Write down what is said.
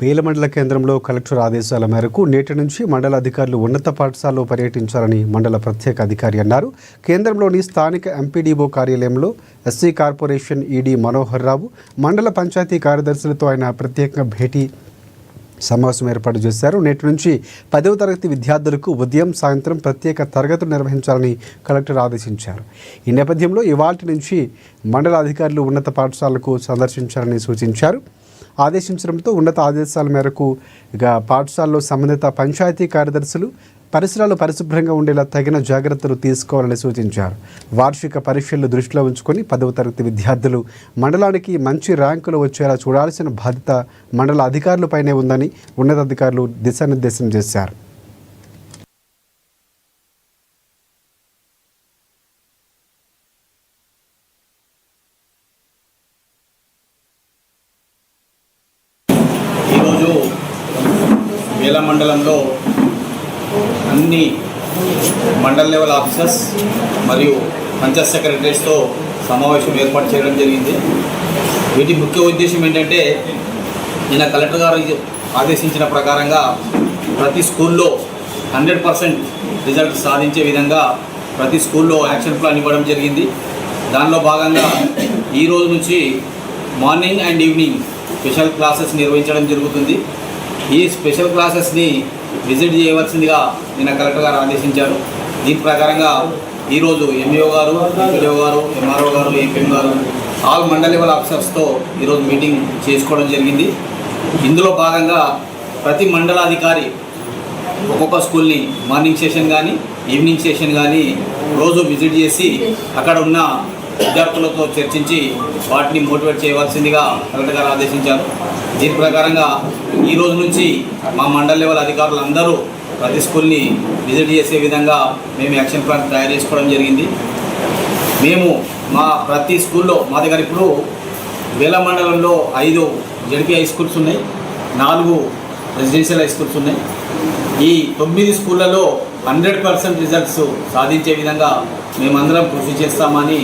బేల మండల కేంద్రంలో కలెక్టర్ ఆదేశాల మేరకు నేటి నుంచి మండల అధికారులు ఉన్నత పాఠశాలలో పర్యటించాలని మండల ప్రత్యేక అధికారి అన్నారు. కేంద్రంలోని స్థానిక ఎంపీడీఓ కార్యాలయంలో ఎస్సీ కార్పొరేషన్ ఈడీ మనోహర్ రావు, మండల పంచాయతీ కార్యదర్శులతో ఆయన ప్రత్యేకంగా భేటీ సమావేశం ఏర్పాటు చేశారు. నేటి నుంచి 10వ తరగతి విద్యార్థులకు ఉదయం సాయంత్రం ప్రత్యేక తరగతులు నిర్వహించాలని కలెక్టర్ ఆదేశించారు. ఈ నేపథ్యంలో ఇవాల్టి నుంచి మండల అధికారులు ఉన్నత పాఠశాలకు సందర్శించాలని సూచించారు. ఆదేశించడంతో ఉన్నత ఆదేశాల మేరకు పాఠశాలలో సంబంధిత పంచాయతీ కార్యదర్శులు పరిసరాలు పరిశుభ్రంగా ఉండేలా తగిన జాగ్రత్తలు తీసుకోవాలని సూచించారు. వార్షిక పరీక్షలు దృష్టిలో ఉంచుకొని 10వ తరగతి విద్యార్థులు మండలానికి మంచి ర్యాంకులు వచ్చేలా చూడాల్సిన బాధ్యత మండల అధికారులపైనే ఉందని ఉన్నతాధికారులు దిశానిర్దేశం చేశారు. ఈరోజు బేల మండలంలో అన్ని మండల్ లెవెల్ ఆఫీసర్స్ మరియు పంచాయత్ సెక్రటరీస్తో సమావేశం ఏర్పాటు చేయడం జరిగింది. వీటి ముఖ్య ఉద్దేశం ఏంటంటే, నిన్న కలెక్టర్ గారు ఆదేశించిన ప్రకారంగా ప్రతి స్కూల్లో 100% రిజల్ట్ సాధించే విధంగా ప్రతి స్కూల్లో యాక్షన్ ప్లాన్ ఇవ్వడం జరిగింది. దానిలో భాగంగా ఈరోజు నుంచి morning and evening special classes నిర్వహించడం జరుగుతుంది. ఈ స్పెషల్ క్లాసెస్ని విజిట్ చేయవలసిందిగా నిన్న కలెక్టర్ గారు ఆదేశించారు. దీని ప్రకారంగా ఈరోజు ఎంఈఓ గారు, ఎంపీడీఓ గారు, ఎంఆర్ఓ గారు, ఏపీఎం గారు ఆల్ మండల్ లెవెల్ ఆఫీసర్స్తో ఈరోజు మీటింగ్ చేసుకోవడం జరిగింది. ఇందులో భాగంగా ప్రతి మండలాధికారి ఒక్కొక్క స్కూల్ని మార్నింగ్ సెషన్ కానీ ఈవినింగ్ సెషన్ కానీ రోజు విజిట్ చేసి అక్కడ ఉన్న విద్యార్థులతో చర్చించి వాటిని మోటివేట్ చేయవలసిందిగా కలెక్టర్ గారు ఆదేశించారు. దీని ప్రకారంగా ఈ రోజు నుంచి మా మండల్ లెవెల్ అధికారులందరూ ప్రతి స్కూల్ని విజిట్ చేసే విధంగా మేము యాక్షన్ ప్లాన్ తయారు చేసుకోవడం జరిగింది. మేము మా ప్రతి స్కూల్లో మా దగ్గర ఇప్పుడు బేల మండలంలో 5 జడ్పీ హై స్కూల్స్ ఉన్నాయి, 4 రెసిడెన్షియల్ హై స్కూల్స్ ఉన్నాయి. ఈ 9 స్కూళ్ళలో 100% రిజల్ట్స్ సాధించే విధంగా మేమందరం కృషి చేస్తామని